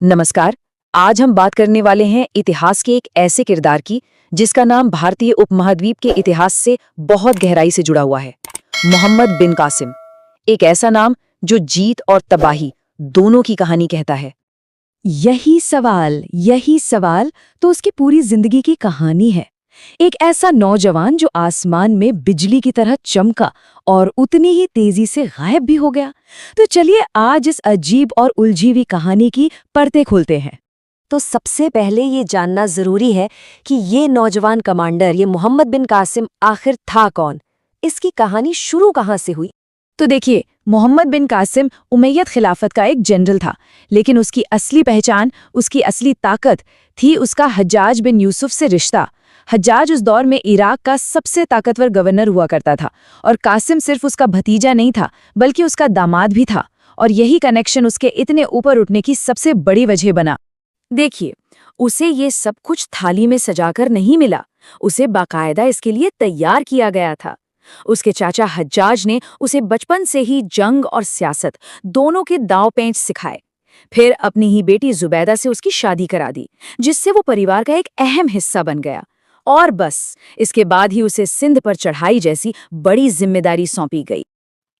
नमस्कार। आज हम बात करने वाले हैं इतिहास के एक ऐसे किरदार की जिसका नाम भारतीय उपमहाद्वीप के इतिहास से बहुत गहराई से जुड़ा हुआ है। मोहम्मद बिन कासिम। एक ऐसा नाम जो जीत और तबाही दोनों की कहानी कहता है। यही सवाल तो उसकी पूरी जिंदगी की कहानी है। एक ऐसा नौजवान जो आसमान में बिजली की तरह चमका और उतनी ही तेजी से गायब भी हो गया। तो चलिए आज इस अजीब और उलझी हुई कहानी की परतें खोलते हैं। तो सबसे पहले ये जानना जरूरी है कि ये नौजवान कमांडर, ये मोहम्मद बिन कासिम आखिर था कौन? इसकी कहानी शुरू कहाँ से हुई? तो देखिए, मोहम्मद बिन कासिम उमैयद खिलाफत का एक जनरल था, लेकिन उसकी असली पहचान, उसकी असली ताकत थी उसका हज्जाज बिन यूसुफ से रिश्ता। हज्जाज उस दौर में इराक का सबसे ताकतवर गवर्नर हुआ करता था और कासिम सिर्फ उसका भतीजा नहीं था बल्कि उसका दामाद भी था। और यही कनेक्शन उसके इतने ऊपर उठने की सबसे बड़ी वजह बना। देखिए, उसे ये सब कुछ थाली में सजाकर नहीं मिला, उसे बाकायदा इसके लिए तैयार किया गया था। उसके चाचा हज्जाज ने उसे बचपन से ही जंग और सियासत दोनों के दांव पेंच सिखाए। फिर अपनी ही बेटी जुबैदा से उसकी शादी करा दी, जिससे वो परिवार का एक अहम हिस्सा बन गया। और बस इसके बाद ही उसे सिंध पर चढ़ाई जैसी बड़ी जिम्मेदारी सौंपी गई।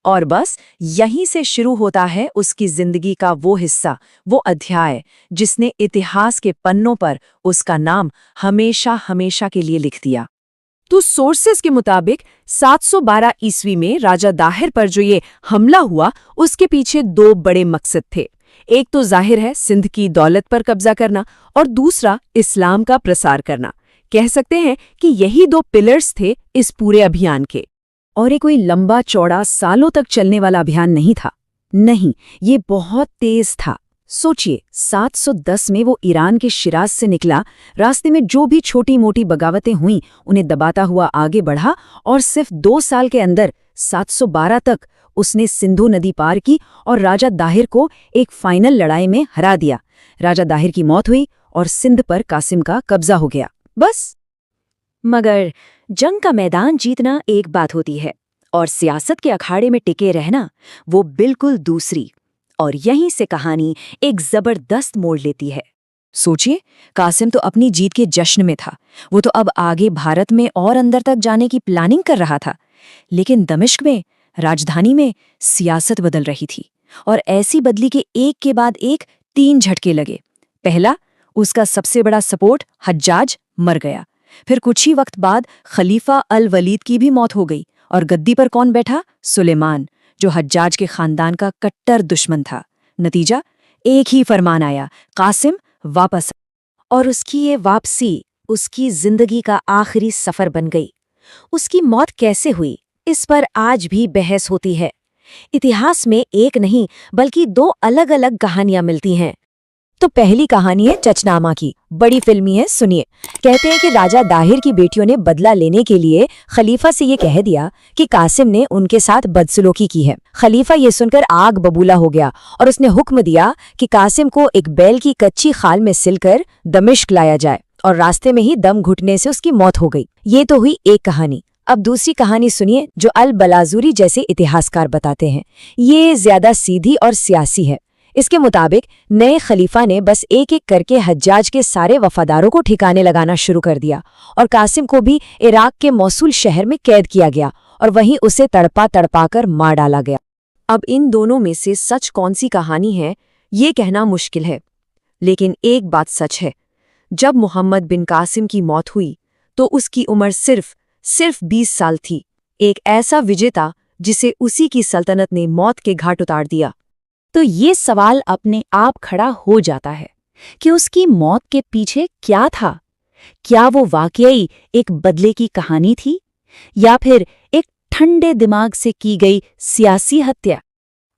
और बस यहीं से शुरू होता है उसकी जिंदगी का वो हिस्सा, वो अध्याय जिसने इतिहास के पन्नों पर उसका नाम हमेशा हमेशा के लिए लिख दिया। तो सोर्सेस के मुताबिक 712 ईस्वी में राजा दाहिर पर जो ये हमला हुआ, उसके पीछे दो बड़े मकसद थे। एक तो जाहिर है सिंध की दौलत पर कब्जा करना और दूसरा इस्लाम का प्रसार करना। कह सकते हैं कि यही दो पिलर्स थे इस पूरे अभियान के। और ये कोई लंबा चौड़ा सालों तक चलने वाला अभियान नहीं था। नहीं, ये बहुत तेज था। सोचिए, 710 में वो ईरान के शिराज से निकला। रास्ते में जो भी छोटी मोटी बगावतें हुईं उन्हें दबाता हुआ आगे बढ़ा और सिर्फ 2 साल के अंदर 712 तक उसने सिंधु नदी पार की और राजा दाहिर को एक फाइनल लड़ाई में हरा दिया। राजा दाहिर की मौत हुई और सिंध पर कासिम का कब्जा हो गया। बस। मगर जंग का मैदान जीतना एक बात होती है और सियासत के अखाड़े में टिके रहना वो बिल्कुल दूसरी। और यहीं से कहानी एक जबरदस्त मोड़ लेती है। सोचिए, कासिम तो अपनी जीत के जश्न में था। वो तो अब आगे भारत में और अंदर तक जाने की प्लानिंग कर रहा था। लेकिन दमिश्क में, राजधानी में सियासत बदल रही थी और ऐसी बदली के एक के बाद एक 3 झटके लगे। पहला, उसका सबसे बड़ा सपोर्ट हज्जाज मर गया। फिर कुछ ही वक्त बाद खलीफा अल वलीद की भी मौत हो गई और गद्दी पर कौन बैठा? सुलेमान, जो हज्जाज के खानदान का कट्टर दुश्मन था। नतीजा, एक ही फरमान आया, कासिम वापस। और उसकी ये वापसी उसकी जिंदगी का आखिरी सफर बन गई। उसकी मौत कैसे हुई, इस पर आज भी बहस होती है। इतिहास में एक नहीं बल्कि 2 अलग-अलग कहानियां मिलती हैं। तो पहली कहानी है चचनामा की, बड़ी फिल्मी है, सुनिए। कहते हैं कि राजा दाहिर की बेटियों ने बदला लेने के लिए खलीफा से ये कह दिया कि कासिम ने उनके साथ बदसलूकी की है। खलीफा ये सुनकर आग बबूला हो गया और उसने हुक्म दिया कि कासिम को एक बैल की कच्ची खाल में सिलकर दमिश्क लाया जाए और रास्ते में ही दम घुटने से उसकी मौत हो गई। ये तो हुई एक कहानी। अब दूसरी कहानी सुनिए, जो अल बलाजूरी जैसे इतिहासकार बताते हैं। ये ज्यादा सीधी और सियासी है। इसके मुताबिक नए खलीफा ने बस एक एक करके हज्जाज के सारे वफादारों को ठिकाने लगाना शुरू कर दिया और कासिम को भी इराक के मौसूल शहर में कैद किया गया और वहीं उसे तड़पा तड़पा कर मार डाला गया। अब इन दोनों में से सच कौन सी कहानी है, ये कहना मुश्किल है। लेकिन एक बात सच है, जब मोहम्मद बिन कासिम की मौत हुई तो उसकी उम्र सिर्फ 20 साल थी। एक ऐसा विजेता जिसे उसी की सल्तनत ने मौत के घाट उतार दिया। तो ये सवाल अपने आप खड़ा हो जाता है कि उसकी मौत के पीछे क्या था? क्या वो वाकई एक बदले की कहानी थी या फिर एक ठंडे दिमाग से की गई सियासी हत्या?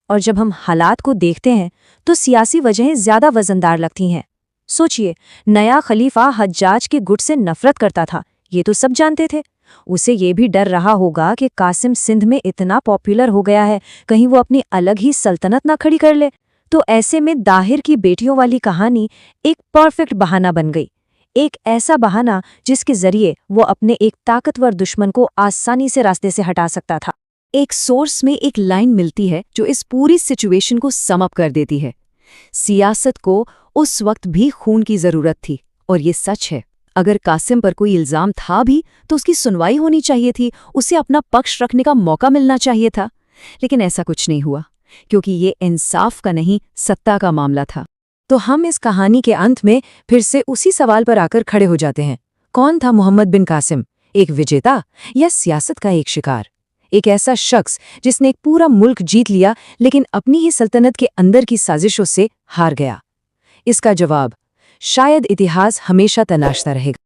और जब हम हालात को देखते हैं तो सियासी वजहें ज्यादा वजनदार लगती हैं। सोचिए, नया खलीफा हज्जाज के गुट से नफरत करता था, ये तो सब जानते थे। उसे ये भी डर रहा होगा कि कासिम सिंध में इतना पॉपुलर हो गया है, कहीं वो अपनी अलग ही सल्तनत ना खड़ी कर ले। तो ऐसे में दाहिर की बेटियों वाली कहानी एक परफेक्ट बहाना बन गई। एक ऐसा बहाना जिसके जरिए वो अपने एक ताकतवर दुश्मन को आसानी से रास्ते से हटा सकता था। एक सोर्स में एक लाइन मिलती है जो इस पूरी सिचुएशन को सम अप कर देती है। सियासत को उस वक्त भी खून की जरूरत थी, और ये सच है। अगर कासिम पर कोई इल्जाम था भी तो उसकी सुनवाई होनी चाहिए थी, उसे अपना पक्ष रखने का मौका मिलना चाहिए था। लेकिन ऐसा कुछ नहीं हुआ, क्योंकि ये इंसाफ का नहीं, सत्ता का मामला था। तो हम इस कहानी के अंत में फिर से उसी सवाल पर आकर खड़े हो जाते हैं, कौन था मोहम्मद बिन कासिम? एक विजेता या सियासत का एक शिकार? एक ऐसा शख्स जिसने एक पूरा मुल्क जीत लिया लेकिन अपनी ही सल्तनत के अंदर की साजिशों से हार गया? इसका जवाब शायद इतिहास हमेशा तलाशता रहेगा।